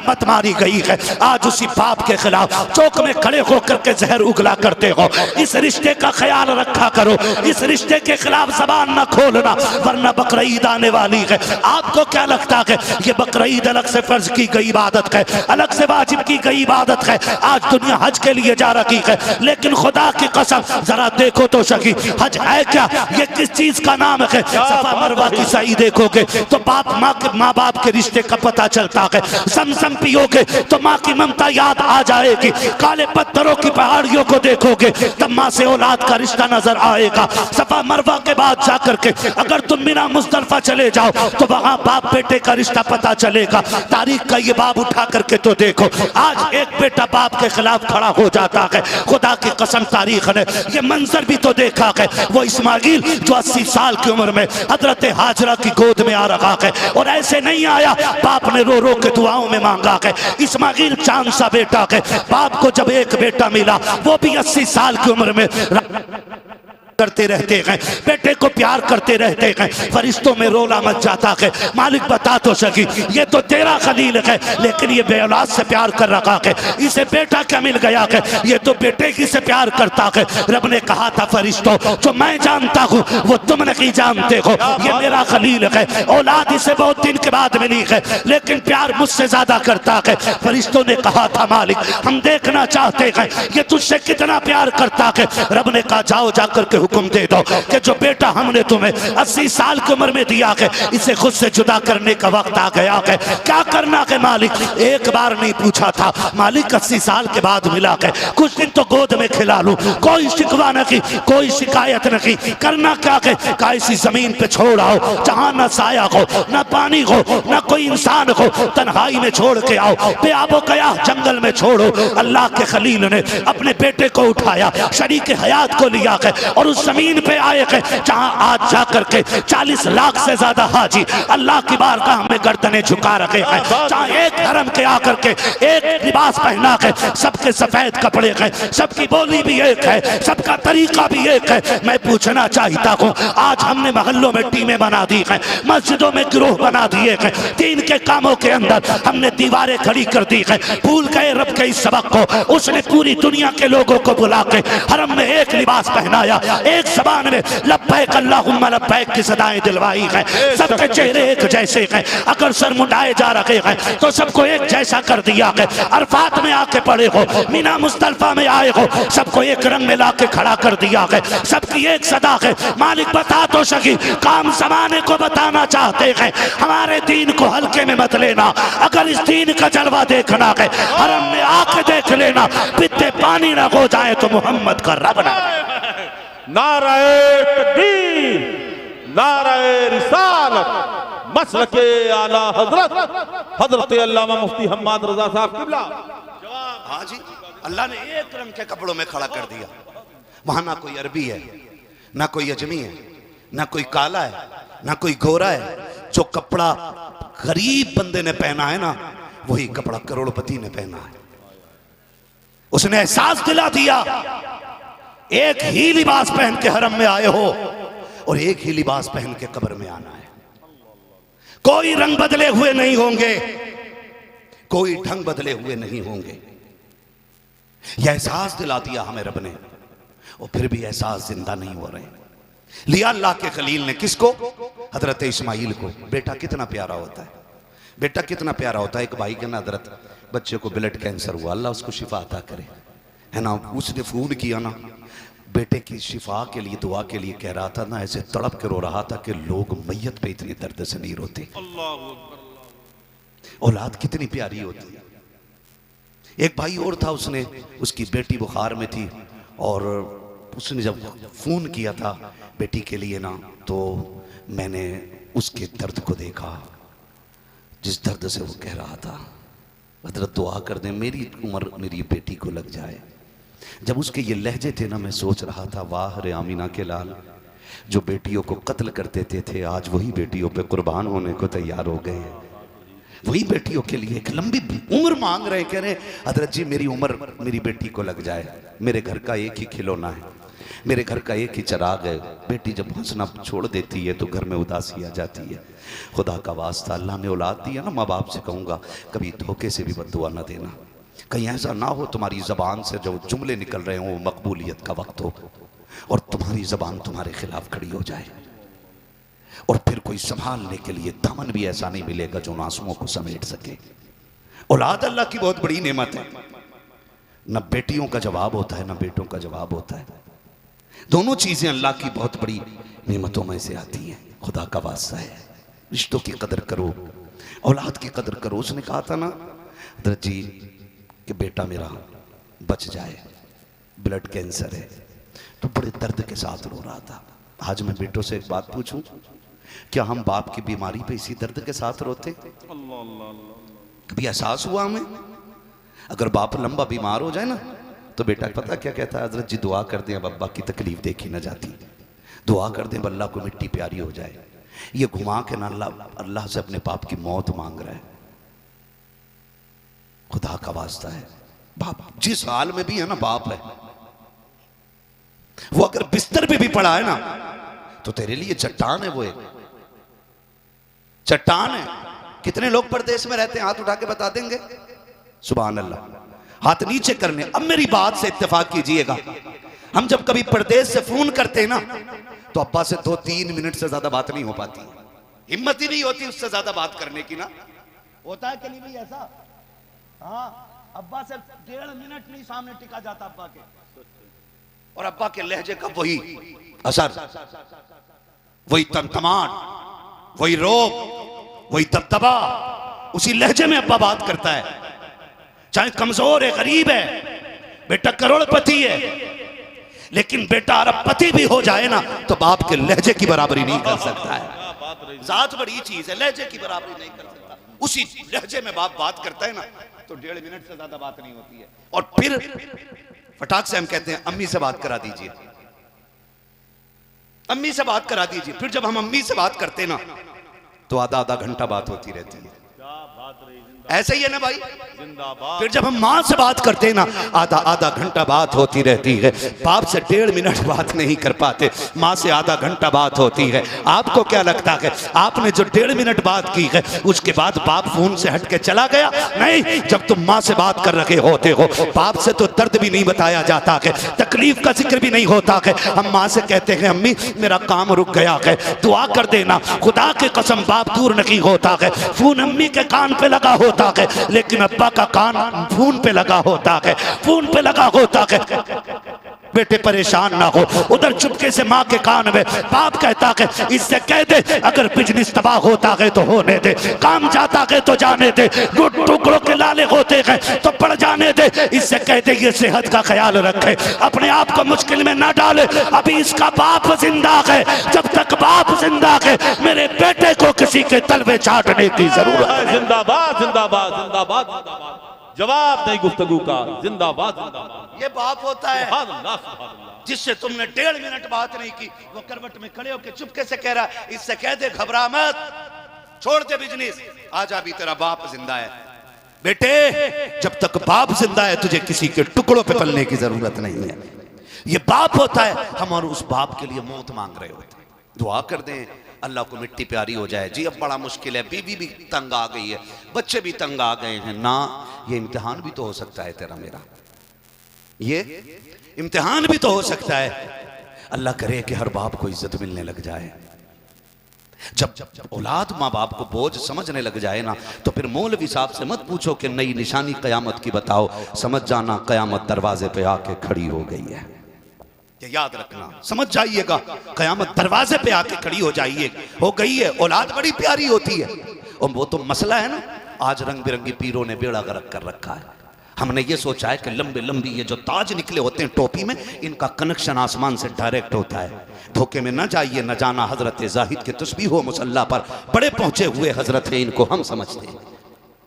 मत मारी गई है। आज उसी बाप के खिलाफ चौक में खड़े होकर के जहर उगला करते हो। इस रिश्ते का ख्याल रखा करो, इस रिश्ते के खिलाफ जबान न खोलना, वरना बकरीद आने वाली है। आपको क्या लगता है ये बकरीद अलग से फर्ज की गई इबादत है, अलग से वाजिब की गई इबादत है? आज दुनिया हज के लिए जा रही है, लेकिन खुदा की कसम जरा देखो तो सही, हज है क्या? ये किस चीज का नाम है? सफा मरवा की सही देखोगे तो बाप माँ बाप के रिश्ते का पता चलता है। समसम पियोगे तो माँ की ममता याद आ जाएगी। काले पत्थरों की पहाड़ियों को देखोगे तब माँ से औलाद का रिश्ता नजर आएगा। सफा मरवा के बाद जाकर के अगर तुम मिना मुजदलिफा चले जाओ तो वहां बाप बेटे का रिश्ता पता चलेगा। तारीख का ये बाब उठा करके तो देखो, आज एक बेटा बाप के खिलाफ खड़ा हो जाता है। खुदा की कसम तारीख ने ये मंजर भी तो देखा है। वो इस्माइल जो 80 साल की उम्र में हजरत हाजरा की गोद में आ रहा है, और ऐसे नहीं आया, बाप ने रो रो के दुआओं में मांगा है। इस्माइल चांद सा बेटा है। बाप को जब एक बेटा मिला, वो भी 80 साल की उम्र में करते रहते हैं, बेटे को प्यार करते रहते हैं। फरिश्तों में रोला मच जाता है, मालिक बता तो सकी ये तो तेरा खलील है, लेकिन ये बेऔलाद से प्यार कर रखा है, इसे बेटा क्या मिल गया है? ये तो बेटे ही से प्यार करता है। रब ने कहा था फरिश्तों, जो मैं जानता हूँ वो तुम नहीं जानते हो, ये मेरा खलील है। औलाद इसे बहुत दिन के बाद मिली है, लेकिन प्यार मुझसे ज्यादा करता है। फरिश्तों ने कहा था मालिक हम देखना चाहते हैं ये तुझसे कितना प्यार करता है। रब ने कहा जाओ जाकर के हुक्म दे दो कि जो बेटा हमने तुम्हें 80 साल की उम्र में दिया है, इसे खुद से जुदा करने का वक्त आ गया है। क्या करना है मालिक? एक बार नहीं पूछा था मालिक, 80 साल के बाद मिला है, कुछ दिन तो गोद में खिला लूं। कोई शिकवा नहीं, कोई शिकायत नहीं। करना क्या है? का इसी जमीन पे छोड़ आओ जहां न साया हो, न पानी हो, न कोई इंसान हो, तन्हाई में छोड़ के आओ। बेआबो कया जंगल में छोड़ो। अल्लाह के खलील ने अपने बेटे को उठाया, शरीक हयात को लिया है, और उस जमीन पे आए हैं जहां आज जाकर के 40 लाख से ज्यादा हाजी अल्लाह की बारगाह में गर्दनें झुका रखे हैं। जहां एक हरम के आकर के एक लिबास पहना है, सबके सफेद कपड़े हैं, सबकी बोली भी एक है, सबका तरीका भी एक है। मैं पूछना चाहता हूँ, आज हमने मोहल्लों में टीमें बना दी हैं, मस्जिदों में गिरोह बना दिए हैं, दीन के कामों के अंदर हमने दीवारें खड़ी कर दी हैं। भूल गए रब के इस सबक को। उसने पूरी दुनिया के लोगों को बुला के हरम में एक लिबास पहनाया, एक जबान में लब्बैक अल्लाहुम्मा लब्बैक की सदाएं दिलवाई है। सबके चेहरे एक जैसे हैं, अगर सर मुंडाए जा रहे हैं तो सबको एक जैसा कर दिया है। अरफात में आके पड़े हो, मीना मुस्तल्फा में आए हो, सबको एक रंग में लाके खड़ा कर दिया है। सबकी एक सदा है, मालिक बता तो सकी। काम जमाने को बताना चाहते हैं, हमारे दीन को हल्के में मत लेना। अगर इस दीन का जलवा देखना है, हरम में आके देख लेना, पित्ते पानी ना हो जाए तो मोहम्मद का रब ना। नाराए तकबीर, नाराए रिसालत, मसलके आला हजरत अल्लामा मुफ्ती हम्माद रजा साहब किबला। हाँ जी, अल्लाह ने एक रंग के कपड़ों में खड़ा कर दिया। वहां ना कोई अरबी है, ना कोई अजमी है, ना कोई काला है, ना कोई गोरा है। जो कपड़ा गरीब बंदे ने पहना है ना, वही कपड़ा करोड़पति ने पहना है। उसने एहसास दिला दिया, एक ही लिबास पहन के हरम में आए हो और एक ही लिबास पहन के कब्र में आना है। कोई रंग बदले हुए नहीं होंगे, कोई ढंग बदले हुए नहीं होंगे। यह एहसास दिला दिया हमें रब ने, और फिर भी एहसास जिंदा नहीं हो रहे। लिया अल्लाह के खलील ने किसको? हजरत इस्माइल को। बेटा कितना प्यारा होता है, बेटा कितना प्यारा होता है। एक भाई के ना हजरत बच्चे को ब्लड कैंसर हुआ, अल्लाह उसको शिफा अता करे, है ना। उसने फोन किया ना, बेटे की शिफा के लिए दुआ के लिए कह रहा था ना, ऐसे तड़प के रो रहा था कि लोग मैयत पे इतनी दर्द से नहीं रोते। औलाद कितनी प्यारी होती है। एक भाई और था, उसने उसकी बेटी बुखार में थी, और उसने जब फोन किया था बेटी के लिए ना, तो मैंने उसके दर्द को देखा, जिस दर्द से वो कह रहा था हजरत दुआ कर दे मेरी उम्र मेरी बेटी को लग जाए। जब उसके ये लहजे थे ना, मैं सोच रहा था वाह रे आमीना के लाल, जो बेटियों को कत्ल कर देते थे आज वही बेटियों पे कुर्बान होने को तैयार हो गए हैं। वही बेटियों के लिए एक लंबी उम्र मांग रहे, कह रहे हजरत जी मेरी उम्र मेरी बेटी को लग जाए, मेरे घर का एक ही खिलौना है, मेरे घर का एक ही चिराग है, बेटी जब हंसना छोड़ देती है तो घर में उदासी आ जाती है। खुदा का वास्ता, अल्लाह ने औलाद दिया ना, माँ बाप से कहूँगा कभी धोखे से भी बद्दुआ ना देना। कहीं ऐसा ना हो तुम्हारी ज़बान से जो जुमले निकल रहे हों मकबूलियत का वक्त हो और तुम्हारी ज़बान तुम्हारे खिलाफ खड़ी हो जाए, और फिर कोई संभालने के लिए दामन भी ऐसा नहीं मिलेगा जो नासुओं को समेट सके। औलाद अल्लाह की बहुत बड़ी नेमत है। न बेटियों का जवाब होता है, न बेटों का जवाब होता है। दोनों चीजें अल्लाह की बहुत बड़ी नेमतों में से आती हैं। खुदा का वास्ता है, रिश्तों की कदर करो, औलाद की कदर करो। उसने कहा था ना हज़रत जी कि बेटा मेरा बच जाए, ब्लड कैंसर है, तो बड़े दर्द के साथ रो रहा था। आज मैं बेटों से एक बात पूछूं, क्या हम बाप की बीमारी पे इसी दर्द के साथ रोते? कभी एहसास हुआ हमें? अगर बाप लंबा बीमार हो जाए ना तो बेटा पता क्या कहता है, हजरत जी दुआ कर दें अब अब्बा की तकलीफ देखी ना जाती, दुआ कर दें अल्लाह को मिट्टी प्यारी हो जाए। ये घुमा के ना अल्लाह से अपने बाप की मौत मांग रहा है। खुदा का वास्ता है, बाप जिस हाल में भी है ना, बाप है वो। अगर बिस्तर पे भी पड़ा है ना तो तेरे लिए चट्टान है, वो एक चट्टान है। कितने लोग परदेश में रहते हैं, हाथ उठा के बता देंगे? सुभान अल्लाह, हाथ नीचे करने। अब मेरी बात से इत्तेफाक कीजिएगा, हम जब कभी परदेश से फोन करते हैं ना तो अब्बा से 2-3 मिनट से ज्यादा बात नहीं हो पाती, हिम्मत ही नहीं होती उससे ज्यादा बात करने की ना। होता है कि नहीं भाई ऐसा? हाँ, अब्बा से 1.5 मिनट नहीं सामने टिका जाता अब्बा के, और अब्बा के लहजे का वही असर, वही तमतमाट, वही रोब, वही दबदबा, उसी लहजे में अब्बा बात करता है। चाहे कमजोर है, गरीब है, बेटा करोड़पति है, लेकिन बेटा अरबपति भी हो जाए ना तो बाप के लहजे की बराबरी नहीं कर सकता है। जात बड़ी चीज है, लहजे की बराबरी नहीं कर सकता। उसी लहजे में बाप बात करता है ना तो 1.5 मिनट से ज्यादा बात नहीं होती है। और फिर फटाक से हम कहते हैं अम्मी से बात करा दीजिए, अम्मी से बात करा दीजिए। फिर जब हम अम्मी से बात करते ना तो आधा घंटा बात होती रहती है। ऐसे ही है ना भाई? फिर जब हम माँ से बात करते हैं ना आधा घंटा बात होती रहती है। बाप से 1.5 मिनट बात नहीं कर पाते, माँ से आधा घंटा बात होती है। आपको क्या लगता है आपने जो 1.5 मिनट बात की है उसके बाद बाप फोन से हट के चला गया? नहीं, जब तुम माँ से बात कर रहे होते हो बाप से तो दर्द भी नहीं बताया जाता है, तकलीफ का जिक्र भी नहीं होता है। हम माँ से कहते हैं अम्मी मेरा काम रुक गया है, दुआ कर देना। खुदा के कसम बाप दूर नहीं होता है, फोन अम्मी के कान पे लगा होता है, लेकिन अब्बा का कान फोन पे लगा होता है, फोन पे लगा होता है। बेटे परेशान ना हो, उधर चुपके से माँ के कान में बाप कहता है इससे कह दे अगर बिजनेस तबाह होता है तो होने दे, काम जाता है तो जाने दे, टुकड़ों के लाले होते हैं तो पड़ जाने दे। इससे कह दे ये सेहत का ख्याल रखे, अपने आप को मुश्किल में ना डाले। अभी इसका बाप जिंदा है, जब तक बाप जिंदा है मेरे बेटे को किसी के तलवे चाटने की जरूरत है। जिंदाबाद जिंदाबाद जिंदाबाद जिंदाबाद, जवाब नहीं गुफ्तगू का, जिंदाबाद जिंदाबाद। ये बाप होता है सुभान अल्लाह, सुभान अल्लाह। जिससे तुमने 1.5 मिनट बात नहीं की, वो करवट में खड़े होकर चुपके से कह रहा इससे कह दे घबरा मत, छोड़ दे बिजनेस, आजा भी तेरा बाप जिंदा है। बेटे जब तक बाप जिंदा है तुझे किसी के टुकड़ों पे पलने की जरूरत नहीं है। ये बाप होता है, हम और उस बाप के लिए मौत मांग रहे होते हैं। दुआ कर दें अल्लाह को मिट्टी प्यारी हो जाए। जी अब बड़ा मुश्किल है, बीवी भी तंग आ गई है, बच्चे भी तंग आ गए हैं ना, ये इम्तिहान भी तो हो सकता है तेरा मेरा, ये इम्तिहान भी तो हो सकता है। अल्लाह करे कि हर बाप को इज्जत मिलने लग जाए। जब औलाद माँ बाप को बोझ समझने लग जाए ना तो फिर मौलवी साहब से मत पूछो कि नई निशानी कयामत की बताओ, समझ जाना कयामत दरवाजे पे आके खड़ी हो गई है। ये याद रखना, समझ जाइएगा कयामत दरवाजे पे आके खड़ी हो जाइए, हो गई है। औलाद बड़ी प्यारी होती है, और वो तो मसला है ना, आज रंग बिरंगी पीरों ने बेड़ा गर्क कर रखा है। हमने ये सोचा है कि लंबे लंबी ये जो ताज निकले होते हैं टोपी में, इनका कनेक्शन आसमान से डायरेक्ट होता है। धोखे में न जाइए, न जाना हजरत जाहिद के तस्बीह हो मुसल्ला पर बड़े पहुंचे हुए हजरत है, इनको हम समझते हैं।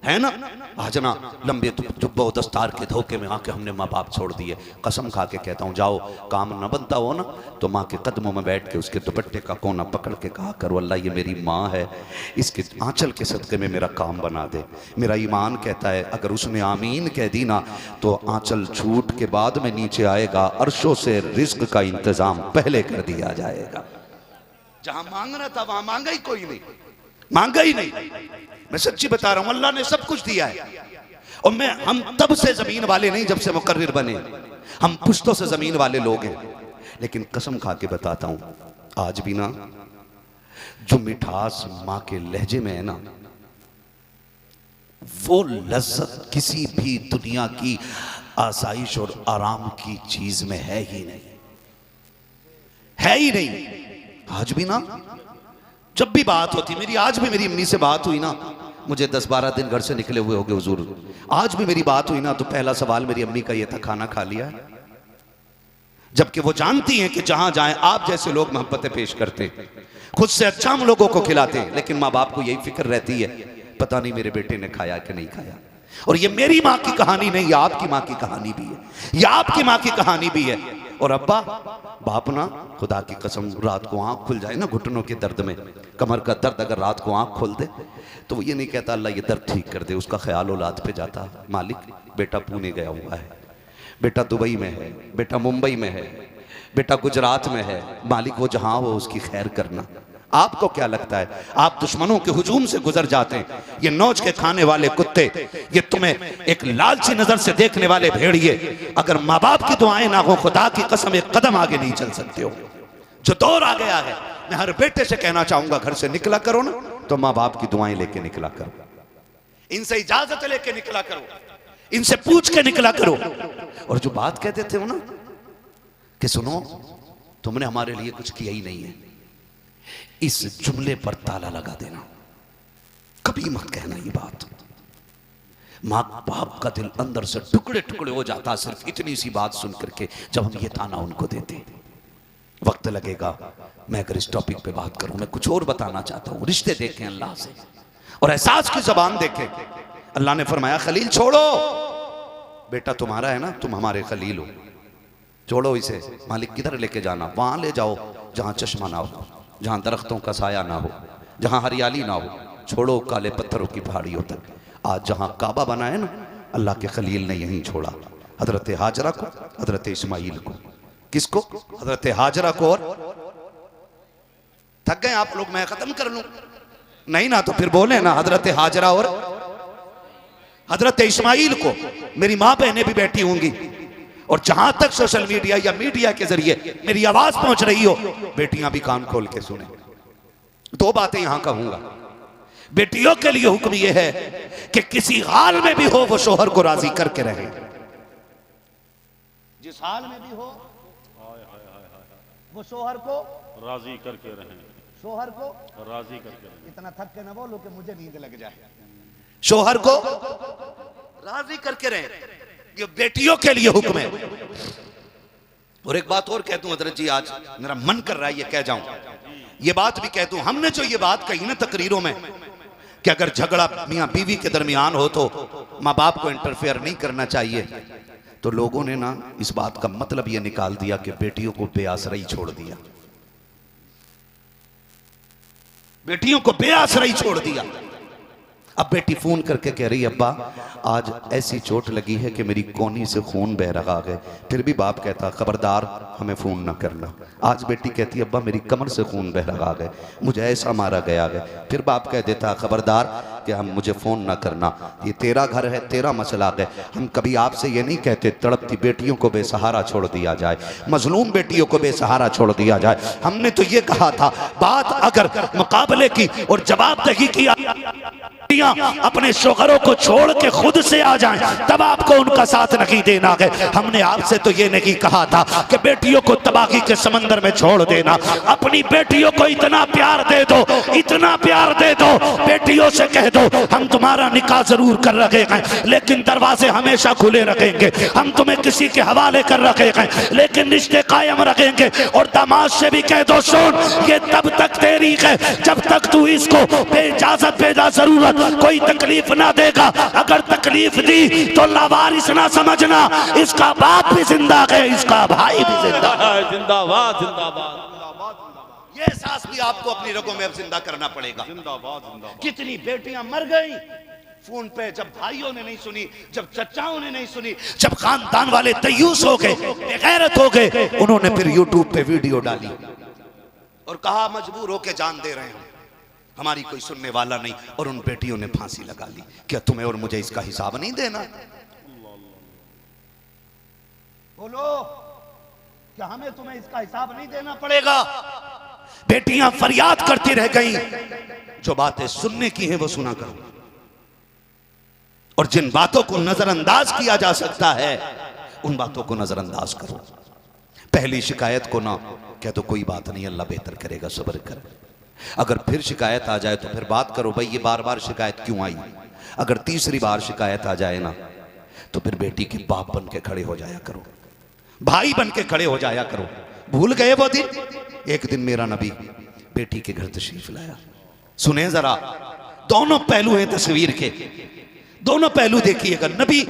है ना। आज ना लंबे जुब्बो दस्तार के धोखे में आके हमने माँ बाप छोड़ दिए। कसम खा के कहता हूँ, जाओ काम न बनता हो ना तो माँ के कदमों में बैठ के उसके दुपट्टे का कोना पकड़ के कहा करो, अल्लाह ये मेरी माँ है, इसके आंचल के सदक़े में मेरा काम बना दे। मेरा ईमान कहता है अगर उसने आमीन कह दी ना तो आंचल छूट के बाद में नीचे आएगा, अर्शों से रिज्क का इंतजाम पहले कर दिया जाएगा। जहां मांगना था वहां मांगा ही कोई नहीं, मांगा ही नहीं। मैं सच्ची बता रहा हूं, अल्लाह ने सब कुछ दिया है। और हम तब से जमीन वाले नहीं जब से मुकर्रिर बने, हम पुश्तों से जमीन वाले लोग हैं। लेकिन कसम खा के बताता हूं, आज भी ना जो मिठास मां के लहजे में है ना, वो लज्जत किसी भी दुनिया की आसाइश और आराम की चीज में है ही नहीं, है ही नहीं। आज भी ना जब भी बात होती मेरी, आज भी मेरी अम्मी से बात हुई ना, मुझे 10-12 दिन घर से निकले हुए होंगे हुजूर, आज भी मेरी बात हुई ना तो पहला सवाल मेरी अम्मी का ये था, खाना खा लिया? जबकि वो जानती हैं कि जहां जाएं आप जैसे लोग मोहब्बतें पेश करते, खुद से अच्छा हम लोगों को खिलाते, लेकिन माँ बाप को यही फिक्र रहती है पता नहीं मेरे बेटे ने खाया कि नहीं खाया। और ये मेरी माँ की कहानी नहीं, ये आपकी माँ की कहानी भी है, ये आपकी माँ की कहानी भी है। और अब्बा बाप ना, खुदा की कसम रात को आंख खुल जाए ना घुटनों के दर्द में, कमर का दर्द अगर रात को आंख खोल दे तो वो ये नहीं कहता अल्लाह ये दर्द ठीक कर दे, उसका ख्याल औलाद पे जाता, मालिक बेटा पुणे गया हुआ है, बेटा दुबई में है, बेटा मुंबई में है, बेटा गुजरात में है, मालिक वो जहां हो उसकी खैर करना। आपको क्या लगता है आप दुश्मनों के हुजूम से गुजर जाते हैं, ये नौच के खाने वाले कुत्ते, ये तुम्हें एक लालची नजर से देखने वाले भेड़िए, अगर माँ बाप की दुआएं ना हो खुदा की कसम एक कदम आगे नहीं चल सकते हो। जो दौर आ गया है, मैं हर बेटे से कहना चाहूंगा घर से निकला करो ना तो माँ बाप की दुआएं लेके निकला करो, इनसे इजाजत लेके निकला करो, इनसे पूछ के निकला करो। और जो बात कहते थे हो ना कि सुनो तुमने हमारे लिए कुछ किया ही नहीं है, इस जुमले पर ताला लगा देना, कभी मत कहना ये बात। माँ बाप का दिल अंदर से टुकड़े टुकड़े हो जाता सिर्फ इतनी सी बात सुन करके जब हम ये ताना उनको देते। वक्त लगेगा, मैं अगर इस टॉपिक पे बात करूं, मैं कुछ और बताना चाहता हूं। रिश्ते देखें अल्लाह से और एहसास की जबान देखें। अल्लाह ने फरमाया खलील छोड़ो, बेटा तुम्हारा है ना, तुम हमारे खलील हो, छोड़ो इसे। मालिक किधर लेके जाना? वहां ले जाओ जहां चश्मा ना हो, जहां दरख्तों का साया ना हो, जहां हरियाली ना हो, छोड़ो काले पत्थरों की पहाड़ियों तक। आज जहां काबा बना है ना, अल्लाह के खलील ने यहीं छोड़ा, हजरत हाजरा को, हजरत इस्माइल को। किसको? हजरत हाजरा को। और थक गए आप लोग, मैं खत्म कर लूं? नहीं ना तो फिर बोले ना, हजरत हाजरा और हजरत इस्माइल को। मेरी मां बहनें भी बैठी होंगी, और जहां तक सोशल मीडिया या मीडिया के जरिए मेरी आवाज पहुंच रही हो, बेटियां भी कान खोल के सुने। दो बातें यहां कहूंगा। बेटियों के लिए हुक्म यह है कि किसी हाल में भी हो वो शोहर को राजी करके रहे, जिस हाल में भी हो वो शोहर को राजी करके रहें, शोहर को राजी करके रहें। इतना थक के न बोलो कि मुझे नींद लग जाए। शोहर को राजी करके रहे, ये बेटियों के लिए हुक्म है। और एक बात और कह दूं हजरत जी, आज मेरा मन कर रहा है ये कह जाऊं, ये बात भी कह दूं। हमने जो ये बात कही ना तकरीरों में कि अगर झगड़ा मियां बीवी के दरमियान हो तो माँ बाप को इंटरफेयर नहीं करना चाहिए, तो लोगों ने ना इस बात का मतलब ये निकाल दिया कि बेटियों को बेआसराई छोड़ दिया, बेटियों को बेआसराई छोड़ दिया। अब बेटी फोन करके कह रही अब्बा आज ऐसी चोट लगी है कि मेरी कोनी से खून बह रहा है, फिर भी बाप कहता खबरदार हमें फोन ना करना। आज बेटी कहती अब्बा मेरी कमर से खून बह रहा है, मुझे ऐसा मारा गया है, फिर बाप कह देता खबरदार कि हम मुझे फोन ना करना, ये तेरा घर है, तेरा मसला है। हम कभी आपसे ये नहीं कहते तड़पती बेटियों को बेसहारा छोड़ दिया जाए, मजलूम बेटियों को बेसहारा छोड़ दिया जाए। हमने तो ये कहा था बात अगर मुकाबले की और जवाबदेही की अपने शोहरों को छोड़ के खुद से आ जाएं, तब आपको उनका साथ नहीं देना है। हमने आपसे तो ये नहीं कहा था कि बेटियों को तबाही के समंदर में छोड़ देना। अपनी बेटियों को इतना प्यार दे दो, इतना प्यार दे दो, बेटियों से कह दो हम तुम्हारा निकाह जरूर कर रखे हैं लेकिन दरवाजे हमेशा खुले रखेंगे, हम तुम्हें किसी के हवाले कर रखे हैं लेकिन रिश्ते कायम रखेंगे। और दामाद से भी कह दो सुन ये तब तक तेरी है जब तक तू इसको बेइजाजत बेजा जरूरत वक्त कोई तकलीफ ना देगा। अगर तकलीफ दी तो लावारिस ना समझना, इसका बाप भी जिंदा है, इसका भाई भी जिंदा है। जिंदाबाद जिंदाबाद। ये एहसास भी आपको अपनी रगों में अब जिंदा करना पड़ेगा। जिंदाबाद जिंदाबाद। कितनी बेटियां मर गई फोन पे, जब भाइयों ने नहीं सुनी, जब चचाओं ने नहीं सुनी, जब खानदान वाले तयूस हो गए, बेगैरत हो गए, उन्होंने फिर यूट्यूब पे वीडियो डाली और कहा मजबूर होके जान दे रहे हैं, हमारी कोई सुनने वाला नहीं। और उन बेटियों ने फांसी लगा ली। क्या तुम्हें और मुझे इसका हिसाब नहीं देना? बोलो, क्या हमें तुम्हें इसका हिसाब नहीं देना पड़ेगा? बेटियां फरियाद करती रह गई, जो बातें सुनने की हैं वो सुना करो, और जिन बातों को नजरअंदाज किया जा सकता है उन बातों को नजरअंदाज करो। पहली शिकायत को ना कह दो कोई बात नहीं, अल्लाह बेहतर करेगा, सब्र कर। अगर फिर शिकायत आ जाए तो फिर बात करो, भाई ये बार बार शिकायत क्यों आई। अगर तीसरी बार शिकायत आ जाए ना तो फिर बेटी के बाप बन के खड़े हो जाया करो, भाई बन के खड़े हो जाया करो। भूल गए वो दिन? एक दिन मेरा नबी बेटी के घर तशरीफ लाया। सुने जरा, दोनों पहलू हैं तस्वीर के, दोनों पहलू देखिएगा। नबी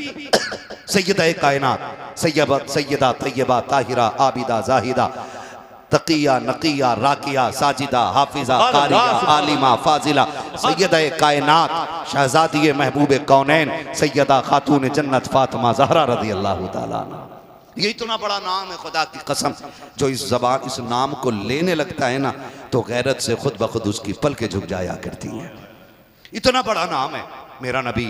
सैयदा कायनात, सैयदा तैयबा ताहिरा आबिदा जाहिदा तकिया नकिया राकिया साजिदा हाफिजा कारिया आलिमा फाजिला सैयदा कायनात शहजादी महबूब कौनैन सैयदा खातून जन्नत फातिमा ज़हरा रज़ी अल्लाह ताला अन्हा। ये इतना बड़ा नाम है, खुदा की कसम, जो इस जबान इस नाम को लेने लगता है ना तो गैरत से खुद ब खुद उसकी पलकें झुक जाया करती हैं। इतना बड़ा नाम है। मेरा नबी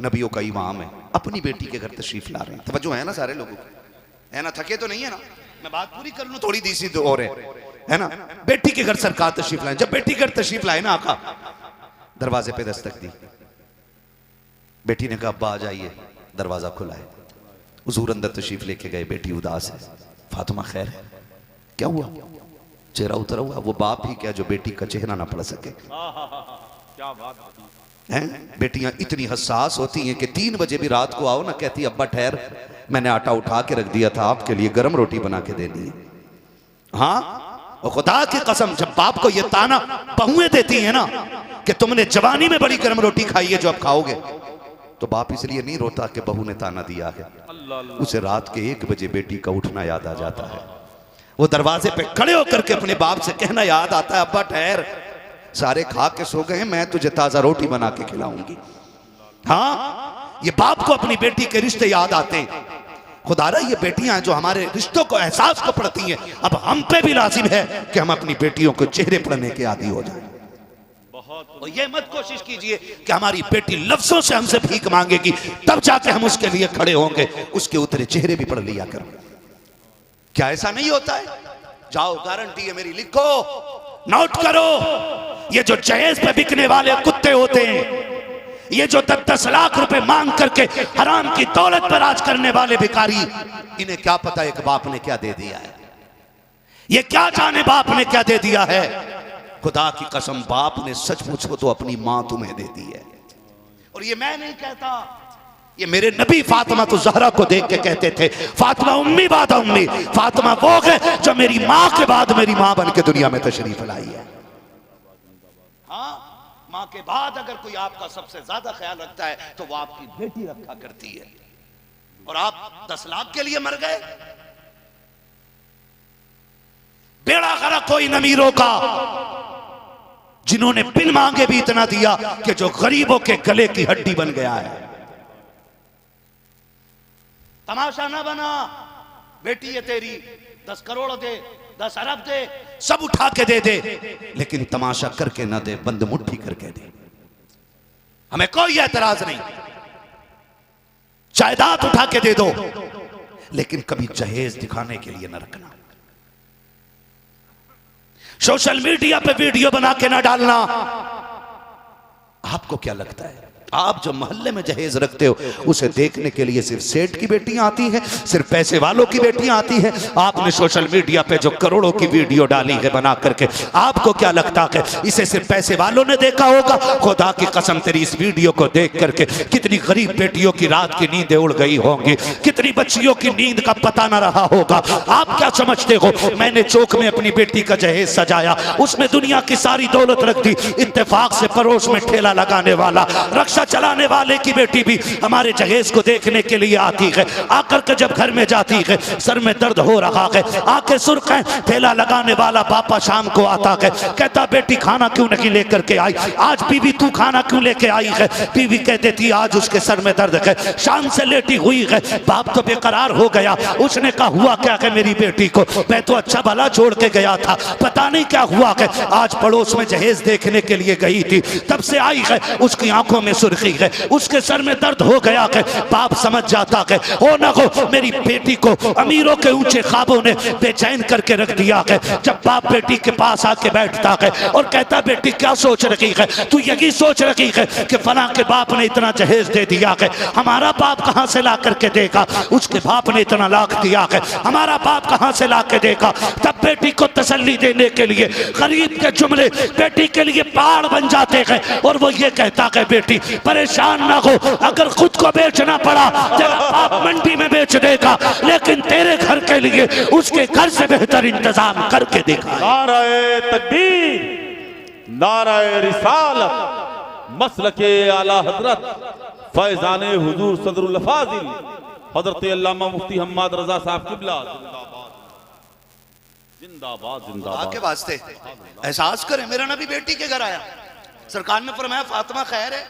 नबियों का इमाम है, अपनी बेटी के घर तशरीफ ला रहे हैं। तवज्जो है ना सारे लोगों को? है ना? थके तो नहीं है ना? मैं बात पूरी कर लूं, थोड़ी दी सी तो और है ना? बेटी के घर सरकार तशरीफ लाए। जब बेटी घर तशरीफ लाए ना आका, दरवाजे पे दस्तक दी। बेटी ने कहा अब्बा आ जाइए। दरवाजा खुला है, हुजूर अंदर तशरीफ लेके गए। बेटी उदास है। फातिमा खैर है? क्या हुआ? चेहरा उतरा हुआ। वो बाप ही क्या जो बेटी का चेहरा ना पढ़ सके? क्या बात हैं? बेटियां इतनी हसास होती हैं कि 3 बजे भी रात को आओ ना, कहती अब्बा ठहर, मैंने आटा उठा के रख दिया था, आपके लिए गर्म रोटी बना के देनी है। हाँ, और खुदा की कसम, जब बाप को ये ताना बहुएं देती हैं ना कि तुमने जवानी में बड़ी गर्म रोटी खाई है जो अब खाओगे, तो बाप इसलिए नहीं रोता कि बहू ने ताना दिया है, उसे रात के 1 बजे बेटी का उठना याद आ जाता है। वो दरवाजे पे खड़े होकर के अपने बाप से कहना याद आता है, अब्बा ठहर, सारे खा के सो गए, मैं तुझे ताजा रोटी बना के खिलाऊंगी। हाँ, ये बाप को अपनी बेटी के रिश्ते याद आते हैं। खुदारा, ये बेटियां जो हमारे रिश्तों को एहसास को पड़ती हैं, अब हम पे भी लाजिम है कि हम अपनी बेटियों को चेहरे पढ़ने के आदी हो जाएं। और ये मत कोशिश कीजिए कि हमारी बेटी लफ्जों से हमसे भीख मांगेगी तब जाके हम उसके लिए खड़े होंगे, उसके उतरे चेहरे भी पढ़ लिया करो। क्या ऐसा नहीं होता है? जाओ, गारंटी है मेरी, लिखो, नोट करो। ये जो जहेज पे बिकने वाले कुत्ते होते हैं, ये जो 10-10 लाख रुपए मांग करके हराम की दौलत पर राज करने वाले भिखारी, इन्हें क्या पता एक बाप ने क्या दे दिया है? ये क्या जाने बाप ने क्या दे दिया है? खुदा की कसम, बाप ने सच पूछो तो अपनी मां तुम्हें दे दी है। और ये मैं नहीं कहता, ये मेरे नबी फातिमा तो ज़हरा को देख के कहते थे, फातिमा उम्मी बाद उम्मी, फातिमा वो है जो मेरी मां के बाद मेरी मां बन के दुनिया में तशरीफ लाई है। हाँ, मां के बाद अगर कोई आपका सबसे ज्यादा ख्याल रखता है तो वो आपकी बेटी रखा करती है। और आप 10 लाख के लिए मर गए। बेड़ा गर्क कोई अमीरों का जिन्होंने बिन मांगे भी इतना दिया कि जो गरीबों के गले की हड्डी बन गया है। तमाशा ना बना, बेटी है तेरी, 10 करोड़ दे, 10 अरब दे, सब उठा के दे दे, लेकिन तमाशा करके ना दे, बंद मुट्ठी करके दे। हमें कोई एतराज नहीं, जायदाद उठा के दे दो, लेकिन कभी जहेज दिखाने के लिए न रखना। सोशल मीडिया पे वीडियो बना के ना डालना। आपको क्या लगता है आप जो मोहल्ले में जहेज रखते हो उसे देखने के लिए सिर्फ सेठ की बेटियां आती हैं, सिर्फ पैसे वालों की बेटियां आती हैं। आपने सोशल मीडिया पे जो करोड़ों की वीडियो डाली है बना करके, आपको क्या लगता है इसे सिर्फ पैसे वालों ने देखा होगा? खुदा की कसम तेरी इस वीडियो को देख करके कितनी गरीब बेटियों की रात की नींदें उड़ गई होंगी, कितनी बच्चियों की नींद का पता ना रहा होगा। आप क्या समझते हो मैंने चौक में अपनी बेटी का जहेज सजाया, उसमें दुनिया की सारी दौलत रख दी, इत्तेफाक से पड़ोस में ठेला लगाने वाला, रक्षा चलाने वाले की बेटी भी हमारे जहेज को देखने के लिए आती है। आकर के जब घर में जाती है सर में दर्द हो रहा है, आंखें सुर्ख हैं, ठेला लगाने वाला पापा शाम को आता है, कहता बेटी खाना क्यों नहीं लेकर के आई, आज बीवी तू खाना क्यों लेके आई है? बीवी कह देती आज उसके सर में दर्द है, शाम से लेटी हुई है। बाप तो बेकरार हो गया, उसने कहा हुआ क्या है मेरी बेटी को? मैं तो अच्छा भला छोड़ के गया था, पता नहीं क्या हुआ है, आज पड़ोस में जहेज देखने के लिए गई थी, तब से आई है, उसकी आंखों में सुर्खी है, उसके सर में दर्द हो गया है। बाप समझ जाता है हो ना हो मेरी बेटी को अमीरों के ऊंचे ख्वाबों ने बेचैन करके रख दिया है। जब बाप बेटी के पास आके बैठता है और कहता बेटी क्या सोच रही है, तू यही सोच रही है कि फला के बाप ने इतना जहेज दे दिया है, हमारा बाप कहां से ला करके देगा? उसके बाप ने इतना लाख दिया है, हमारा बाप कहां से ला के देगा? तब बेटी को तसल्ली देने के लिए गरीब के जुमले बेटी के लिए पहाड़ बन जाते हैं और वो ये कहता है बेटी परेशान ना हो, अगर खुद को बेचना पड़ा तेरा बाप मंडी में बेच देगा, लेकिन तेरे घर के लिए उसके घर से बेहतर इंतजाम करके देखा। नाराए तकबीर, नाराए रिसालत, मसलके आला हजरत फैजाने हुजूर सदरुल फाजिल हजरत अल्लामा मुफ्ती हम्माद रजा साहब किबला जिंदाबाद जिंदाबाद। के वास्ते एहसास करें मेरा नबी बेटी के घर आया, सरकार ने फरमाया फातिमा खैर है।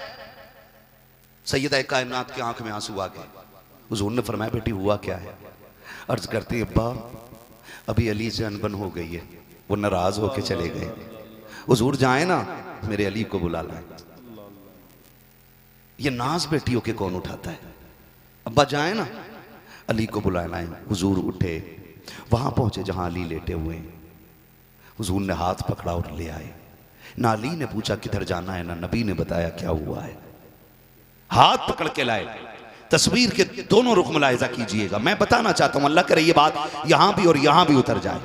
सैयदा कायनात की आंख में आंसू आ गए। हुजूर ने फरमाया बेटी हुआ क्या है? अर्ज करती अब्बा अभी अली से अनबन हो गई है, वो नाराज होके चले गए। हुजूर जाए ना मेरे अली को बुला लाए। ये नाज बेटियों के कौन उठाता है? अब्बा जाए ना अली को बुला लाए। हुजूर उठे, वहां पहुंचे जहां अली लेटे हुए। हुजूर ने हाथ पकड़ा और ले आए। ना अली ने पूछा किधर जाना है, ना नबी ने बताया क्या हुआ है, हाथ पकड़ के लाए। तस्वीर के दोनों रुख मुलाहिजा कीजिएगा। मैं बताना चाहता हूं अल्लाह करे ये बात यहां भी और यहां भी उतर जाए।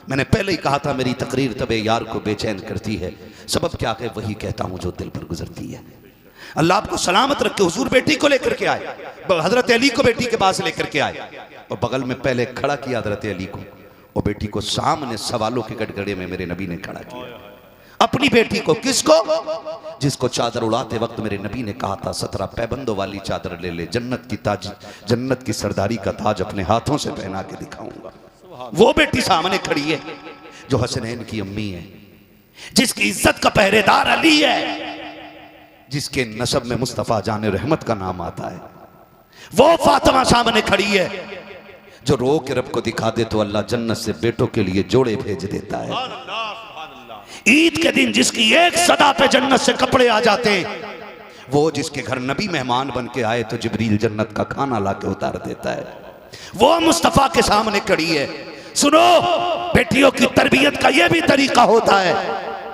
मैंने पहले ही कहा था मेरी तकरीर तबे यार को बेचैन करती है, सबब क्या है वही कहता हूं जो दिल पर गुजरती है। अल्लाह आपको सलामत रखे। हुजूर बेटी को लेकर के आए, हजरत अली को बेटी के पास लेकर के आए और बगल में पहले खड़ा किया हजरत अली को और बेटी को सामने सवालों के गड़गड़े में मेरे नबी ने खड़ा किया। अपनी बेटी को, किसको? जिसको चादर उड़ाते वक्त मेरे नबी ने कहा था 17 पैबंदों वाली चादर ले ले, जन्नत की ताज, जन्नत की सरदारी का ताज अपने हाथों से पहना के दिखाऊंगा। वो बेटी सामने खड़ी है जो हसनैन की अम्मी है, जिसकी इज्जत का पहरेदार अली है, जिसके नसब में मुस्तफा जाने रहमत का नाम आता है। वो फातिमा सामने खड़ी है जो रो के रब को दिखा दे तो अल्लाह जन्नत से बेटों के लिए जोड़े भेज देता है। ईद के दिन जिसकी एक सदा पे जन्नत से कपड़े आ जाते, वो जिसके घर नबी मेहमान बन के आए तो जिब्रील जन्नत का खाना ला के उतार देता है, वो मुस्तफा के सामने खड़ी है। सुनो, बेटियों की तरबियत का यह भी तरीका होता है।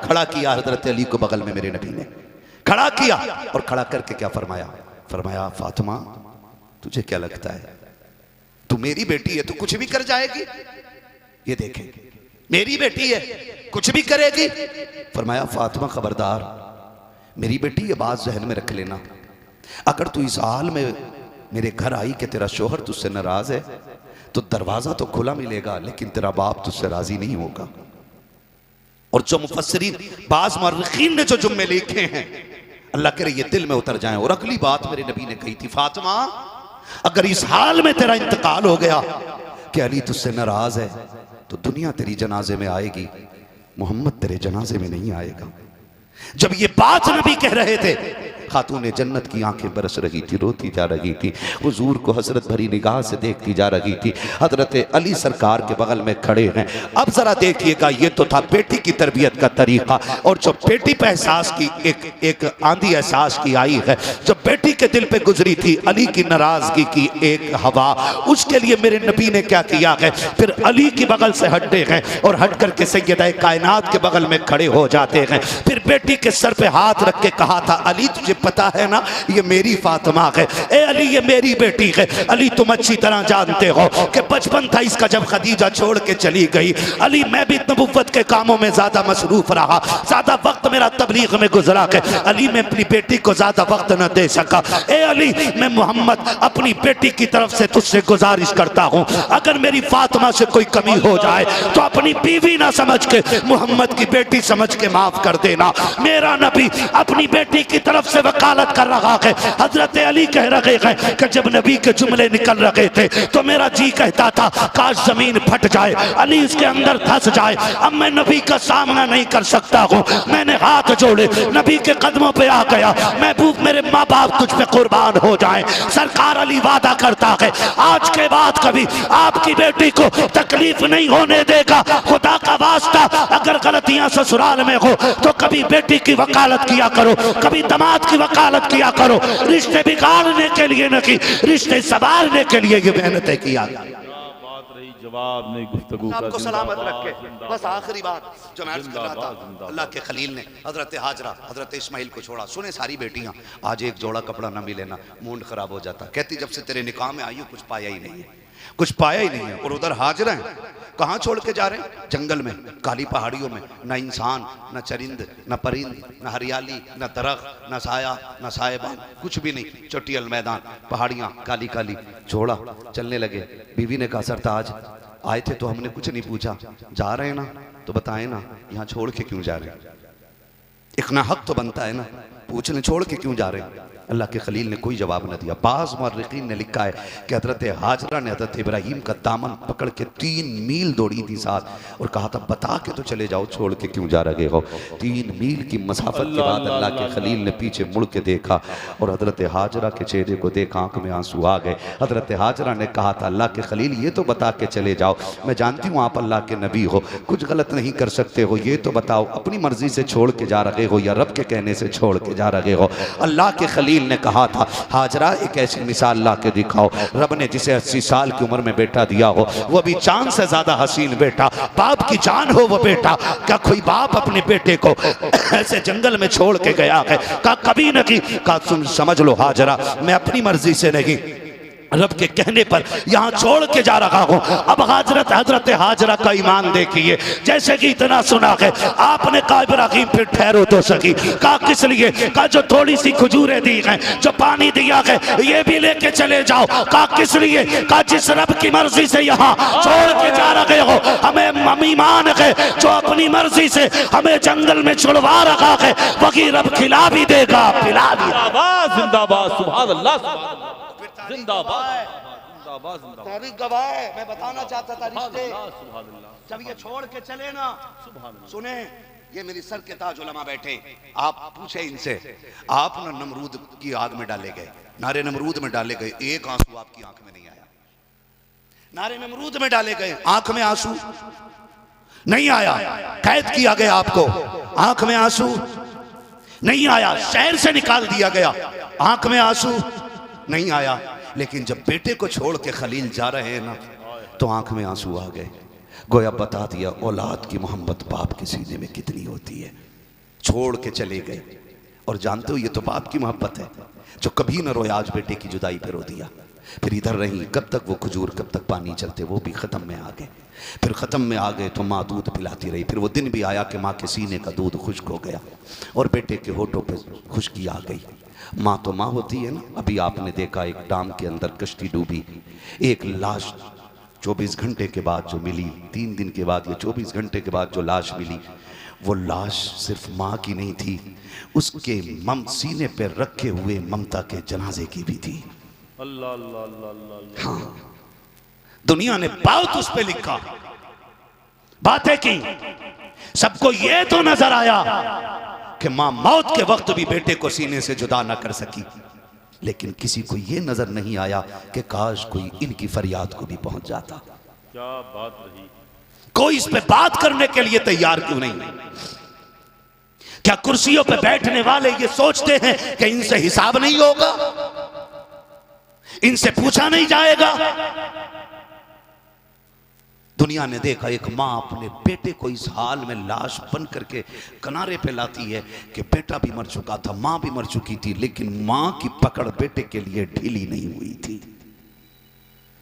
खड़ा किया हजरत अली को बगल में मेरे नबी ने खड़ा किया और खड़ा करके क्या फरमाया? फरमाया फातिमा तुझे क्या लगता है, तू मेरी बेटी है तो कुछ भी कर जाएगी? ये देखें मेरी बेटी है कुछ भी करेगी। फरमाया फातिमा खबरदार, मेरी बेटी ये बात जहन में रख लेना, अगर तू इस हाल में मेरे घर आई कि तेरा शोहर तुझसे नाराज है तो दरवाजा तो खुला मिलेगा लेकिन तेरा बाप तुझसे राजी नहीं होगा। और जो मुफस्सिरीन बाज़ मुअर्रिखीन ने जो जुम्मे लिखे हैं अल्लाह करे ये दिल में उतर जाएं। और अगली बात मेरे नबी ने कही थी, फातिमा अगर इस हाल में तेरा इंतकाल हो गया कि अली तुझसे नाराज है तो दुनिया तेरी जनाजे में आएगी, मोहम्मद तेरे जनाजे में नहीं आएगा। जब ये बात नबी कह रहे थे खातून जन्नत की आंखें बरस रही थी, रोती जा रही थी, हुजूर को हसरत भरी निगाह से देखती जा रही थी। हजरत अली सरकार के बगल में खड़े हैं। अब जरा देखिएगा, ये तो था बेटी की तरबियत का तरीका। और जो बेटी पे एहसास की एक आंधी एहसास की आई है, जब बेटी के दिल पे गुजरी थी अली की नाराजगी की एक हवा, उसके लिए मेरे नबी ने क्या किया है, फिर अली की बगल से हटते हैं और हट करके सैयदा कायनात के बगल में खड़े हो जाते हैं। फिर बेटी के सर पे हाथ रख के कहा था, अली तुझे तुझे पता है ना ये मेरी फातिमा है, ए अली ये मेरी बेटी है। अली तुम अच्छी तरह जानते हो कि बचपन था इसका जब खदीजा छोड़ के चली गई। अली मैं भी नबुव्वत के कामों में ज्यादा मसरूफ रहा, ज्यादा वक्त मेरा तबलीग में गुजरा है। अली मैं अपनी बेटी को ज्यादा वक्त न दे सका। ए अली मैं मोहम्मद अपनी बेटी की तरफ से तुझसे गुजारिश करता हूँ, अगर मेरी फातिमा से कोई कमी हो जाए तो अपनी बीवी ना समझ के मोहम्मद की बेटी समझ के माफ कर देना। मेरा नबी अपनी बेटी की तरफ से वकालत कर रहा है। हजरत अली कह रहे हैं कि जब नबी के जुमले निकल रहे थे तो मेरा जी कहता था काश जमीन फट जाए, अली इसके अंदर धंस जाए। अब मैं नबी का सामना नहीं कर सकता हूँ, मैंने हाथ जोड़े नबी के कदमों पे आ गया। महबूब मेरे माँ बाप तुझ पे कुर्बान हो जाए। सरकार अली वादा करता है आज के बाद कभी आपकी बेटी को तकलीफ नहीं होने देगा। खुदा का वास्ता अगर गलतियां ससुराल में हो तो कभी बेटी की वकालत किया करो, कभी दामाद की वकालत किया करो। रिश्ते बिगाड़ने के लिए नहीं, रिश्ते संवारने के लिए ये मेहनतें किया। जवाब नहीं, गुफ्तगू आपको सलामत रखे। बस आखिरी बात जो मैं अर्ज कर रहा था, अल्लाह के खलील ने हजरत हाजरा हजरत इस्माइल को छोड़ा। सुने सारी बेटियां, आज एक जोड़ा कपड़ा ना मिले ना मूड खराब हो जाता। कहती जब से तेरे निकाह में आई हूं कुछ पाया ही नहीं है, कुछ पाया ही नहीं है। और उधर हाजरा है, कहाँ छोड़ के जा रहे हैं? जंगल में, काली पहाड़ियों में, ना इंसान, ना चरिंद, ना परिंद, ना हरियाली, ना दरख्त, ना साया, ना साहिबान, कुछ भी नहीं। चोटियल मैदान, पहाड़ियाँ काली काली। छोड़ा, चलने लगे। बीवी ने कहा सरताज आए थे तो हमने कुछ नहीं पूछा, जा रहे हैं ना तो बताएं ना यहाँ छोड़ के क्यों जा रहे हैं? एक ना हक तो बनता है ना, पूछने छोड़ के क्यों जा रहे हैं? अल्लाह के खलील ने कोई जवाब न दिया। बाज़ मुअर्रिखीन ने लिखा है कि हज़रत हाजरा ने हज़रत इब्राहीम का दामन पकड़ के 3 मील दौड़ी थी साथ और कहा था बता के तो चले जाओ, छोड़ के क्यों जा रहे हो? 3 मील की मसाफत के बाद अल्लाह के खलील ने पीछे मुड़ के देखा और हज़रत हाजरा के चेहरे को देखा, आंख में आंसू आ गए। हज़रत हाजरा ने कहा था अल्लाह के खलील ये तो बता के चले जाओ, मैं जानती हूँ आप अल्लाह के नबी हो, कुछ गलत नहीं कर सकते हो, ये तो बताओ अपनी मर्जी से छोड़ के जा रहे हो या रब के कहने से छोड़ के जा रहे हो? अल्लाह के खलील ने कहा था हाजरा एक ऐसी मिसाल ला के दिखाओ, रब ने जिसे 80 साल की उम्र में बेटा दिया हो वो भी चांद से ज्यादा हसीन बेटा, बाप की जान हो वो बेटा। क्या कोई बाप अपने बेटे को ऐसे जंगल में छोड़ के गया है? का कभी नहीं। का सुन समझ लो हाजरा, मैं अपनी मर्जी से नहीं रब के कहने पर यहाँ छोड़ के जा रहा हूँ। अब हजरत हाजरा का ईमान देखिए, जैसे कि इतना सुना है आपने कहा इब्राहीम फिर ठहरो तो सकी। कहा किस लिए? कहा जो थोड़ी सी खजूरें दी हैं, जो पानी दिया है ये भी लेके चले जाओ। कहा किस लिए? कहा जिस रब की मर्जी से यहाँ छोड़ के जा रहे हो हमें ईमान है, जो अपनी मर्जी से हमें जंगल में छुड़वा रखा है वही रब खिला भी देगा, पिला भी। जिंदाबाद सुभान अल्लाह, जिंदाबाद जिंदाबाद जिंदाबाद। तारीख गवाह है। मैं बताना चाहता था रिश्ते जब ये छोड़ के चले ना, सुने ये मेरी सर के ताज उलमा बैठे, आप पूछे इनसे, आप ना नमरूद की आग में डाले गए, नारे नमरूद में डाले गए, एक आंसू आपकी आंख में नहीं आया। नारे नमरूद में डाले गए, आंख में आंसू नहीं आया। कैद किया गया आपको, आंख में आंसू नहीं आया। शहर से निकाल दिया गया, आंख में आंसू नहीं आया। लेकिन जब बेटे को छोड़ के खलील जा रहे हैं ना तो आंख में आंसू आ गए। गोया बता दिया औलाद की मोहब्बत बाप के सीने में कितनी होती है। छोड़ के चले गए और जानते हो ये तो बाप की मोहब्बत है जो कभी न रोया, आज बेटे की जुदाई पे रो दिया। फिर इधर रही, कब तक वो खजूर, कब तक पानी चलते, वो भी ख़त्म में आ गए। फिर ख़त्म में आ गए तो माँ दूध पिलाती रही। फिर वो दिन भी आया कि माँ के सीने का दूध खुश्क हो गया और बेटे के होठों पे खुश्की आ गई। माँ तो माँ होती है ना। अभी आपने देखा एक डाम के अंदर कश्ती डूबी, एक लाश 24 घंटे के बाद जो मिली, 3 दिन के बाद या 24 घंटे के बाद जो लाश मिली, वो लाश सिर्फ माँ की नहीं थी, उसके सीने पे रखे हुए ममता के जनाजे की भी थी। अल्लाह अल्लाह अल्लाह। हाँ, दुनिया ने बहुत उस पे लिखा, बातें की, सबको ये तो नजर आया कि मां मौत के वक्त भी बेटे को सीने से जुदा ना कर सकी, लेकिन किसी को ये नजर नहीं आया कि काश कोई इनकी फरियाद को भी पहुंच जाता। क्या बात रही। कोई इस पे बात करने के लिए तैयार क्यों नहीं? क्या कुर्सियों पे बैठने वाले ये सोचते हैं कि इनसे हिसाब नहीं होगा, इनसे पूछा नहीं जाएगा? दुनिया ने देखा एक माँ अपने बेटे को इस हाल में लाश बन करके किनारे पे लाती है कि बेटा भी मर चुका था, माँ भी मर चुकी थी, लेकिन माँ की पकड़ बेटे के लिए ढीली नहीं हुई थी।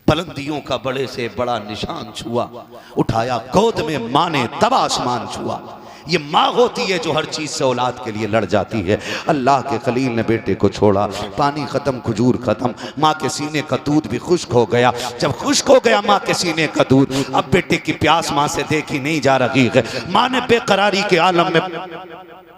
बुलंदियों का बड़े से बड़ा निशान छुआ, उठाया गोद में माँ ने तब आसमान छुआ। ये माँ होती है जो हर चीज से औलाद के लिए लड़ जाती है। अल्लाह के खलील ने बेटे को छोड़ा, पानी खत्म, खजूर खत्म, माँ के सीने का दूध भी खुश्क हो गया। जब खुश्क हो गया माँ के सीने का दूध, अब बेटे की प्यास माँ से देखी नहीं जा रही है। माँ ने बेकरारी के आलम में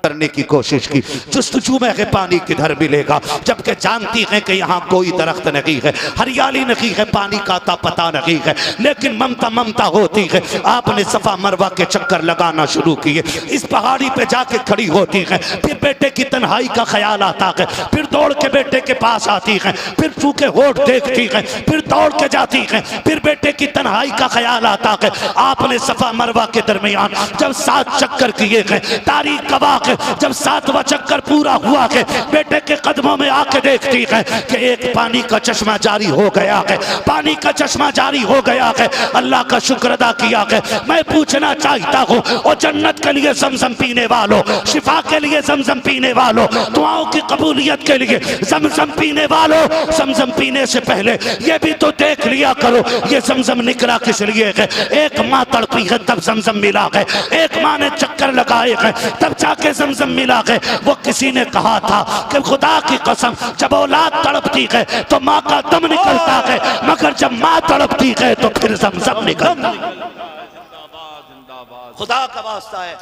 करने की कोशिश की, जुस्तजू में है पानी किधर मिलेगा, जबकि जानती है कि यहाँ कोई दरख्त नहीं है, हरियाली नहीं है, पानी का आता पता नहीं है, लेकिन ममता ममता होती है। आपने सफा मरवा के चक्कर लगाना शुरू किए, इस पहाड़ी पे जाके खड़ी होती है, फिर बेटे की तन्हाई का ख्याल आता है, फिर दौड़ के बेटे के पास आती है, फिर सूखे होठ देखती है, फिर दौड़ के जाती है, फिर बेटे की तन्हाई का ख्याल आता है। आपने सफा मरवा के दरमियान जब 7 चक्कर किए हैं, तारीख गवाह है, जब 7वां चक्कर पूरा हुआ है, बेटे के कदमों में आके देखती है कि एक पानी का चश्मा जारी हो गया है, पानी का चश्मा जारी हो गया है। अल्लाह का शुक्र अदा किया है। मैं पूछना चाहता हूँ, और जन्नत के लिए ज़मज़म पीने वालों, शिफा के लिए ज़मज़म पीने वालों, दुआओं की कबूलियत के लिए ज़मज़म पीने वालों, ज़मज़म पीने से पहले ये भी तो देख लिया करो ये ज़मज़म निकला किस लिए है। एक माँ तड़पी है तब ज़मज़म मिला है, एक माँ ने चक्कर लगाए है तब जाके ज़मज़म मिला है। वो किसी ने कहा था कि खुदा की कसम जब औलाद तड़पती है तो माँ का दम निकलता है, मगर जब माँ तड़पती है तो फिर ज़मज़म निकलता है। खुदा का वास्ता है,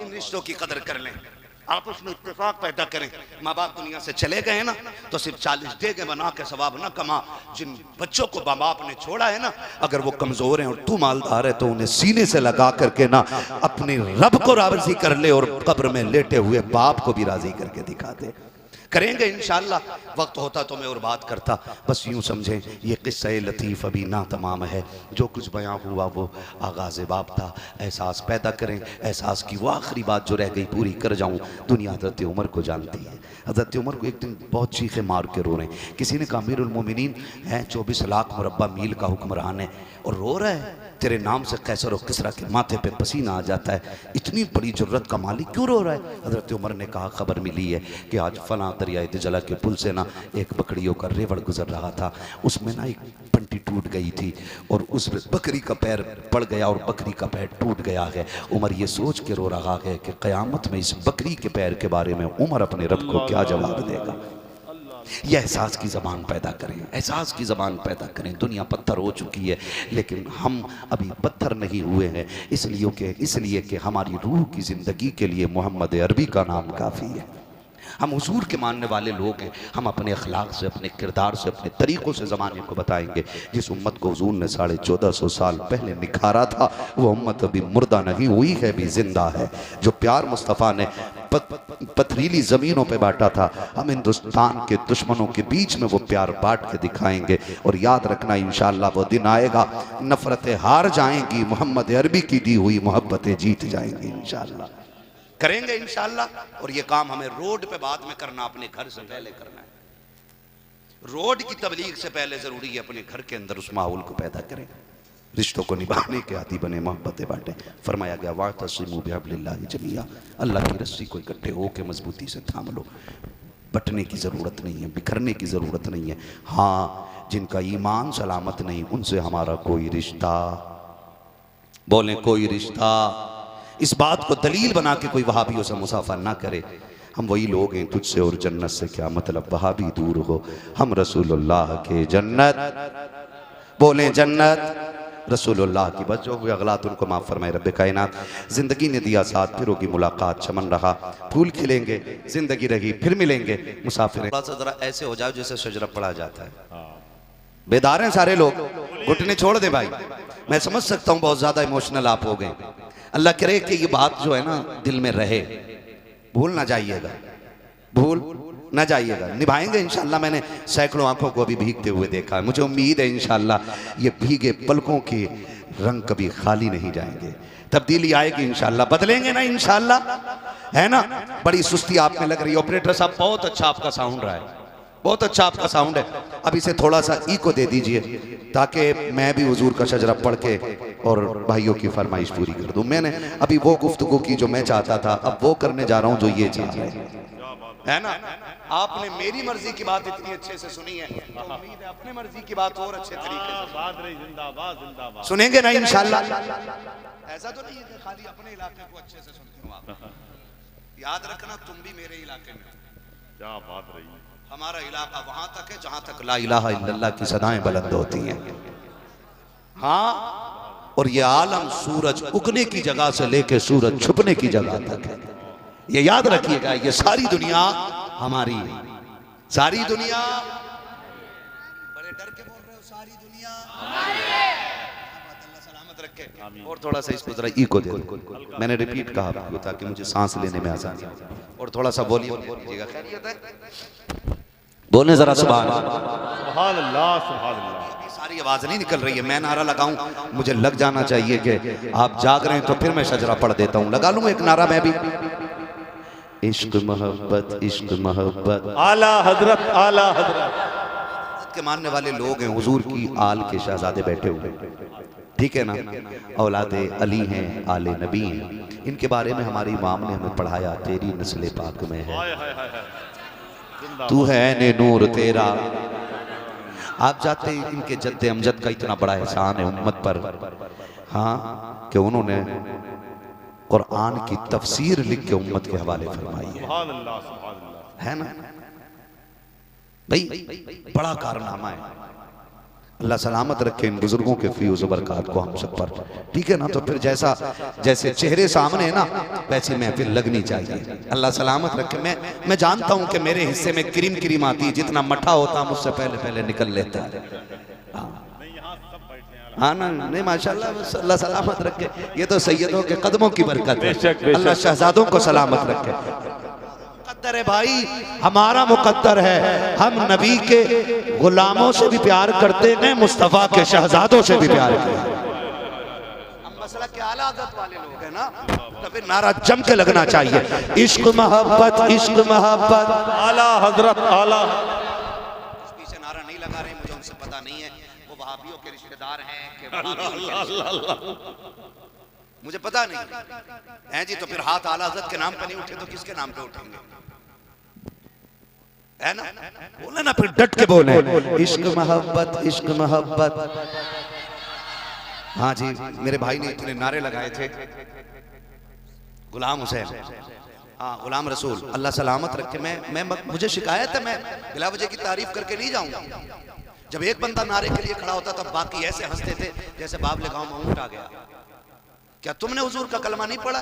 इन रिश्तों की कदर कर लें, आपस में इत्तेफाक पैदा करें। माँ बाप दुनिया से चले गए ना तो सिर्फ 40 देगे बना के सवाब न कमा। जिन बच्चों को माँ बाप ने छोड़ा है ना, अगर वो कमजोर हैं और तू मालदार है तो उन्हें सीने से लगा करके ना अपने रब को राजी कर ले, और कब्र में लेटे हुए बाप को भी राजी करके दिखा दे। करेंगे इंशाअल्लाह। वक्त होता तो मैं और बात करता, बस यूँ समझें ये किस्सा लतीफ़ अभी ना तमाम है। जो कुछ बयां हुआ वो आगाज़ बाब था। एहसास पैदा करें, एहसास की वो आखिरी बात जो रह गई पूरी कर जाऊँ। दुनिया हज़रत उमर को जानती है। हज़रत उमर को एक दिन बहुत चीखे मार के रो रहे हैं। किसी ने कहा अमीरुल मोमिनीन हैं, 24 लाख मुरब्बा मील का हुक्मरान है और रो रहा है, तेरे नाम से कैसर और किसरा के माथे पे पसीना आ जाता है, इतनी बड़ी जुर्रत का मालिक क्यों रो रहा है? हज़रत उमर ने कहा खबर मिली है कि आज फलां दरिया दजला के पुल से ना एक बकरियों का रेवड़ गुजर रहा था, उसमें ना एक पंटी टूट गई थी और उस बकरी का पैर पड़ गया और बकरी का पैर टूट गया है। उमर ये सोच के रो रहा है कि क़यामत में इस बकरी के पैर के बारे में उमर अपने रब को क्या जवाब देगा। यह एहसास की ज़बान पैदा करें, एहसास की ज़बान पैदा करें। दुनिया पत्थर हो चुकी है लेकिन हम अभी पत्थर नहीं हुए हैं, इसलिए कि हमारी रूह की ज़िंदगी के लिए मोहम्मद अरबी का नाम काफ़ी है। हम हुजूर के मानने वाले लोग हैं। हम अपने अखलाक से, अपने किरदार से, अपने तरीक़ों से ज़माने को बताएंगे। जिस उम्मत को हुजूर ने 1450 साल पहले निखारा था वो उम्मत अभी मुर्दा नहीं हुई है, भी जिंदा है। जो प्यार मुस्तफ़ा ने पथरीली ज़मीनों पे बांटा था, हम हिंदुस्तान के दुश्मनों के बीच में वो प्यार बांट के दिखाएंगे। और याद रखना इंशाअल्लाह वो दिन आएगा, नफ़रतें हार जाएंगी, मोहम्मद अरबी की दी हुई मोहब्बतें जीत जाएंगी। इंशाअल्लाह करेंगे इंशाअल्लाह। और ये काम हमें रोड पे बाद में करना, अपने घर से पहले करना है। रोड की तबलीग से पहले ज़रूरी है अपने घर के अंदर उस माहौल को पैदा करें, रिश्तों को निभाने के आदी बने, मोहब्बतें बांटें। फरमाया गया वातसिमू बिहब्लिल्लाहि जमीआ, अल्लाह की रस्सी को इकट्ठे होकर मजबूती से थाम लो। बटने की ज़रूरत नहीं है, बिखरने की ज़रूरत नहीं है। हाँ, जिनका ईमान सलामत नहीं उनसे हमारा कोई रिश्ता, बोलें कोई रिश्ता, इस बात को दलील बना के कोई वहाबियों से मुसाफा ना करे। हम वही लोग हैं, तुझसे और जन्नत से क्या मतलब, वहाबी दूर हो, हम रसूलुल्लाह के जन्नत, बोलें जन्नत रसूलुल्लाह की। बस जो हुए अगलात उनको माफ़ फरमाए रब्बे कायनात। ज़िंदगी ने दिया साथ, फिर होगी मुलाकात, चमन रहा फूल खिलेंगे, ज़िंदगी रही फिर मिलेंगे मुसाफिर। थोड़ा सा ज़रा ऐसे हो जाओ जैसे शजरा पड़ा जाता है। बेदार हैं सारे लोग, घुटने छोड़ दे भाई। मैं समझ सकता हूँ बहुत ज़्यादा इमोशनल आप हो गए। अल्लाह करे कि ये बात जो है ना दिल में रहे, भूल ना जाइएगा, भूल ना जाइएगा। निभाएंगे इंशाअल्लाह। मैंने सैकड़ों आंखों को अभी भीगते हुए देखा है, मुझे उम्मीद है इंशाअल्लाह ये भीगे पलकों के रंग कभी खाली नहीं जाएंगे। तब्दीली आएगी इंशाअल्लाह, बदलेंगे ना इंशाअल्लाह, है ना। बड़ी सुस्ती आप में लग रही है। ऑपरेटर साहब बहुत अच्छा आपका साउंड रहा है, बहुत अच्छा आपका साउंड है। अब इसे थोड़ा सा इको दे दीजिए ताकि मैं भी हुजूर का शजरा पढ़ के और भाइयों की फरमाइश पूरी कर दूं। मैंने अभी वो गुफ्तगू की जो मैं चाहता था, अब वो करने जा रहा हूं जो ये चाह रहे हैं, है ना। आपने मेरी मर्जी की बात इतनी अच्छे से सुनी है, तो उम्मीद है अपनी मर्जी की बात और अच्छे तरीके से जिंदाबाद सुनेंगे ना इंशाल्लाह। ऐसा तो नहीं है कि खाली अपने इलाके को अच्छे से सुनते हो आप। याद रखना तुम भी मेरे इलाके में, क्या बात रही है। हमारा इलाका वहां तक है जहां तक ला इलाहा इल्लल्लाह की सदाएं बुलंद होती हैं। हाँ, और ये आलम सूरज उगने की जगह से लेके सूरज छुपने की जगह तक है, ये याद रखिएगा। ये सारी दुनिया हमारी है, सारी दुनिया, बड़े डर के बोल रहे हो, सारी दुनिया हमारी है। अल्लाह सलामत रखे। और थोड़ा सा इसको जरा इको दे दो, मैंने रिपीट कहा आपको ताकि मुझे सांस लेने में आसानी हो। और थोड़ा सा बोलिए, बोलिएगा, खैरियत है, बोलने जरा सुभान अल्लाह सुभान अल्लाह। सारी आवाज नहीं निकल रही है, मैं नारा लगाऊं, मुझे लग जाना चाहिए कि आप जाग रहे हैं, तो फिर मैं शजरा पढ़ देता हूं। लगा लूं एक नारा मैं भी, इश्क मोहब्बत इश्क मोहब्बत। आला हजरत, आला हजरत के मानने वाले लोग हैं, हुजूर की आल के शहजादे बैठे हुए, ठीक है ना, औलादे अली हैं, आले नबी हैं। इनके बारे में हमारे इमाम ने हमें पढ़ाया, तेरी नस्ल पाक में है, तू है ने नूर तेरा। आप जाते इनके जद्दे अमजद का इतना बड़ा एहसान है उम्मत पर, हाँ, कि उन्होंने कुरान की तफसीर लिख के उम्मत के हवाले फरमाई है ना भाई, बड़ा कारनामा है। अल्लाह सलामत रखे इन बुजुर्गों के फीज़ बरकात को हम सब पर, ठीक है ना। तो फिर जैसे चेहरे सामने है ना, वैसी महफिल लगनी चाहिए। अल्लाह सलामत रखे। मैं जानता हूं कि मेरे हिस्से में क्रीम आती है, जितना मठा होता मुझसे पहले निकल लेता है। हाँ ना, नहीं माशाल्लाह, अल्लाह सलामत रखे। ये तो सैयदों के कदमों की बरकत है। अल्लाह शहजादों को सलामत रखे। मुकद्दर है भाई, हमारा मुकद्दर है, हम नबी के गुलामों से भी प्यार करते हैं, मुस्तफा के शहजादों से भी प्यार करते हैं। हम मसला के आला आदत वाले लोग हैं ना, तो फिर नारा जम के लगना चाहिए, इश्क मोहब्बत इश्क मोहब्बत। आला हजरत, आला। पीछे नारा नहीं लगा रहे, मुझे उनसे पता नहीं है, वो वहाबियों के रिश्तेदार हैं मुझे पता नहीं है जी। तो फिर हाथ आला हज़रत के नाम पे नहीं उठे तो किसके नाम पे उठेंगे, है ना। बोले ना, फिर डट के बोले, इश्क मोहब्बत इश्क मोहब्बत। हाँ जी, मेरे भाई ने इतने नारे लगाए थे, गुलाम हुसैन, हाँ गुलाम रसूल, अल्लाह सलामत रखे। मैं मुझे शिकायत है, मैं बिला वजह की तारीफ करके नहीं जाऊंगा। जब एक बंदा नारे के लिए खड़ा होता तब बाकी ऐसे हंसते थे जैसे बाबले गांव में ऊंट आ गया। क्या तुमने हुजूर का कलमा नहीं पढ़ा?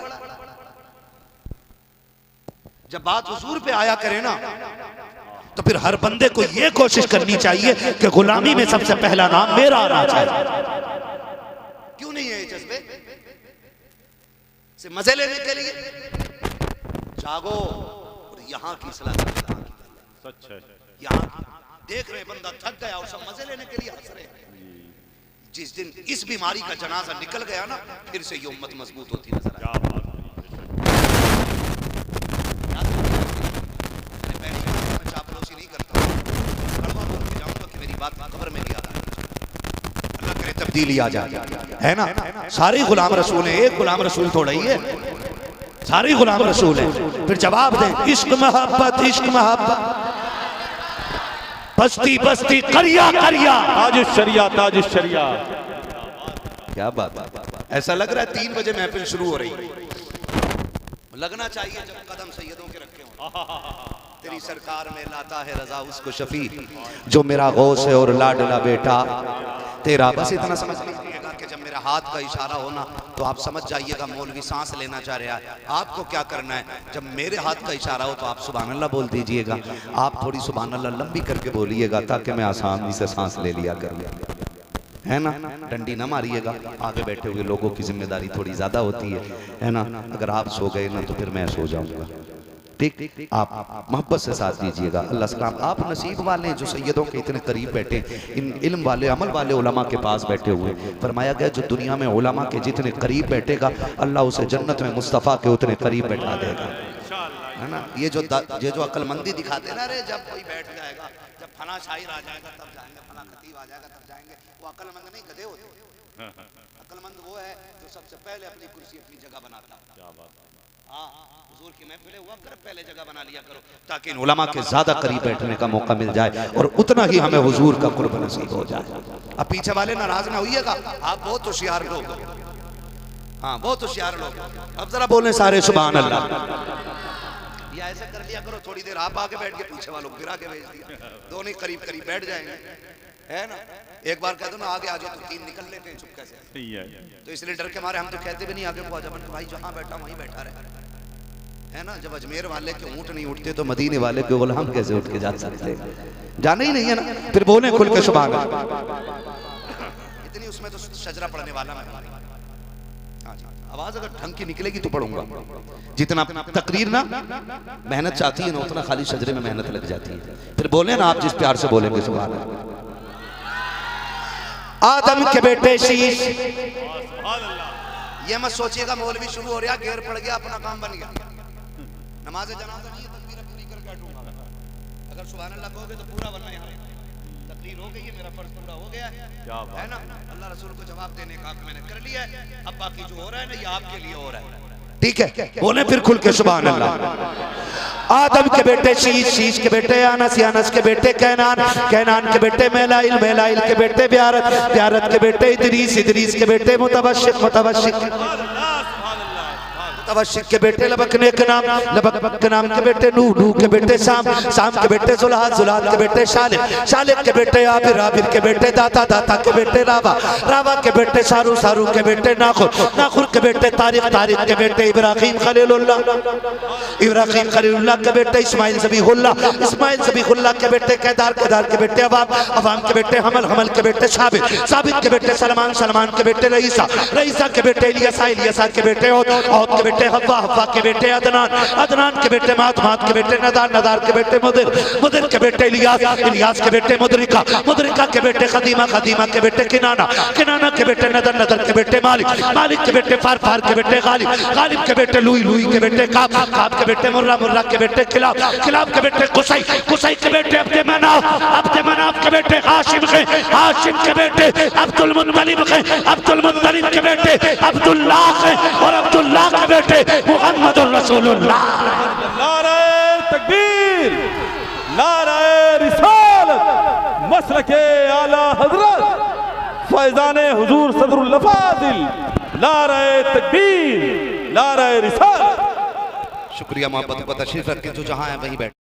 जब बात हुजूर पे आया करे ना, तो फिर हर बंदे को यह कोशिश करनी चाहिए कि गुलामी में सबसे पहला नाम मेरा आना चाहिए। क्यों नहीं है ये जज्बे? से मजे लेने के लिए जागो, और यहाँ की इस्लाह सच है। यहाँ देख रहे बंदा थक गया और सब मजे लेने के लिए हंस रहे। जिस दिन इस बीमारी का जनाजा निकल गया ना, फिर से ये उम्मत मजबूत होती नजर आई। मैं चापलूसी नहीं करता, कड़वा बोल के जाऊंगा कि मेरी बात कब्र में भी आ रहा है। अल्लाह करे तब्दीली आ जाए, है ना। सारे गुलाम रसूल हैं, एक गुलाम रसूल थोड़ा ही है, सारे गुलाम रसूल हैं। फिर जवाब दें, इश्क मोहब्बत इश्क मोहब्बत। बस्ती बस्ती करिया करिया, ताज शरिया ताज शरिया। क्या बात है, ऐसा लग रहा है 3 बजे महफिल शुरू हो रही है। लगना चाहिए जब कदम सैयदों के रखे हों। तेरी सरकार में लाता है रजा उसको शफी, जो मेरा गौस है और लाडला बेटा तेरा। बस इतना समझ लीजिएगा कि जब मेरा हाथ का इशारा होना तो आप समझ जाइएगा मौलवी सांस लेना चाह रहा है। आपको क्या करना है, जब मेरे हाथ का इशारा हो तो आप सुभान अल्लाह बोल दीजिएगा। आप थोड़ी सुभान अल्लाह लंबी करके बोलिएगा ताकि मैं आसानी से सांस ले लिया करूँ, है ना। डंडी ना मारिएगा, आगे बैठे हुए लोगों की जिम्मेदारी थोड़ी ज्यादा होती है ना। अगर आप सो गए ना तो फिर मैं सो जाऊंगा, ठीक। आप मोहब्बत से साथ दीजिएगा। अल्लाह सलाम। आप नसीब वाले हैं जो सैयदों के इतने करीब बैठे, इन इल्म वाले अमल वाले उलमा के पास बैठे हुए। फरमाया गया जो दुनिया में उलमा के जितने करीब बैठेगा अल्लाह उसे जन्नत में मुस्तफ़ा के उतने करीब बैठा देगा, है ना। ये जो अक्लमंदी दिखाते ना, अरे जब कोई बैठ जाएगा, जब फला शायर आ जाएगा तब जाएंगे, फला खतीब आ जाएगा तब जाएंगे, वो अक्लमंद नहीं, गधे होते। अक्लमंद वो है जो सबसे पहले अपनी कुर्सी अपनी जगह बनाता है। क्या बात है। हाँ, हुजूर की महफिलें हुआ कर, पहले जगह बना लिया करो ताकि इन उलमा के ज्यादा करीब बैठने का मौका मिल जाए और उतना ही हमें हुजूर का कुर्ब नसीब हो जाए। अब पीछे वाले नाराज ना होइएगा, आप बहुत होशियार लोग हो। हाँ, बहुत होशियार लोग। अब जरा बोले सारे सुभान अल्लाह। या ऐसे कर लिया करो, थोड़ी देर आप आके बैठ के पीछे वालों को फिर आके भेज दिया, दोनों करीब करीब बैठ जाएंगे, है ना। एक बार कह दो ना आगे आ जाओ तो तीन निकल लेते हैं चुपके से। सही है। तो इसलिए डर के मारे हम तो कहते भी नहीं आगे को आजा, भाई जहां बैठा वहीं बैठा रहे, है ना। जब अजमेर वाले के ऊंट नहीं उठते तो मदीने वाले के गुलाम कैसे उठ के जा सकते हैं? जाना ही नहीं है ना। फिर बोले खुल के सुभान अल्लाह। इतनी उसमें तो शजरा पढ़ने वाला मैं। आवाज अगर ढंग की निकलेगी तो पढ़ूंगा। जितना तकरीर ना मेहनत चाहती है ना, उतना खाली शजरे में मेहनत लग जाती है। फिर बोले ना आप जिस प्यार से बोलेंगे सुभान अल्लाह। आदम के बेटे शीश, ये मत सोचिएगा मौलवी शुरू हो रहा, घेर पड़ गया, अपना काम बन गया। नमाज जनाजा नहीं है, तकबीर पूरी कर बैठूंगा। अगर सुभान अल्लाह कहोगे तो पूरा, वरना यहाँ तकरीर हो गई है, मेरा फर्ज पूरा हो गया है ना। अल्लाह रसूल को जवाब देने का हक मैंने कर लिया है। अब बाकी जो हो रहा है ना, ये आपके लिए हो रहा है, ठीक है। बोले फिर खुल के सुभान अल्लाह। आदम के बेटे शीश, शीश के बेटे अनस, अनस के बेटे कैनान, कैनान के बेटे मेलाइल, मेलाइल के बेटे ब्यारत, ब्यारत के बेटे इदरीस, इदरीस के बेटे मुतवशिक, मुतवशिक मुतवशिक के बेटे लबकने के नाम, लबक के नाम के बेटे नूह, नूह के बेटे शाम, शाम के बेटे जुल्हाद, जुल्हाद के बेटे शालिब, शालिब के बेटे आबिर, आबिर के बेटे दाता, दाता के बेटे रावा, रावा के बेटे सारू, सारू के बेटे नाखुर, नाखुर के बेटे तारिक, तारिक के बेटे इब्राहिम खलीलुल्लाह, इब्राहिम खलीलुल्लाह के बेटे इस्माइल ज़बीहुल्लाह, इस्माइल ज़बीहुल्लाह के बेटे केदार, केदार के बेटे अवाम, अवाम के बेटे हमल, हमल के बेटे साबित, साबित के बेटे सलमान, सलमान के बेटे रईसा, रईसा के बेटे इलियासा, इलियासा के बेटे औद, औद के बेटे हव्वा, हव्वा के बेटे अदनान, अदनान के बेटे मात, मात के बेटे नदार, नदार के बेटे मुदिर, मुदिर के बेटे इलियास, इलियास के बेटे मुदरिका, मुदरिका के बेटे खदीमा, खदीमा के बेटे किनाना, किनाना के बेटे नदर, नदर के बेटे मालिक, मालिक के बेटे फार, फार के बेटे गालिब, गालिब के बेटे लुई, लुई के बेटे काब, काब के बेटे मुर्रा, मुर्रा के बेटे खिलाब, खिलाब के बेटे कुसै, कुसै के बेटे अब्दे मनाफ, अब्दे मनाफ के बेटे हाशिम के, हाशिम के बेटे अब्दुल मुत्तलिब के, अब्दुल मुत्तलिब के बेटे अब्दुल्लाह के, और अब्दुल्लाह के बेटे मुहम्मदुर रसूलुल्लाह। नारे तकबीर, नारे रिसालत, मसलके आला हजरत फैजाने हुजूर सदरुल अफाजिल, नारे तकबीर, नारे रिसालत। शुक्रिया मोहब्बत को तशरीफ रख के जो जहां है वहीं बैठ।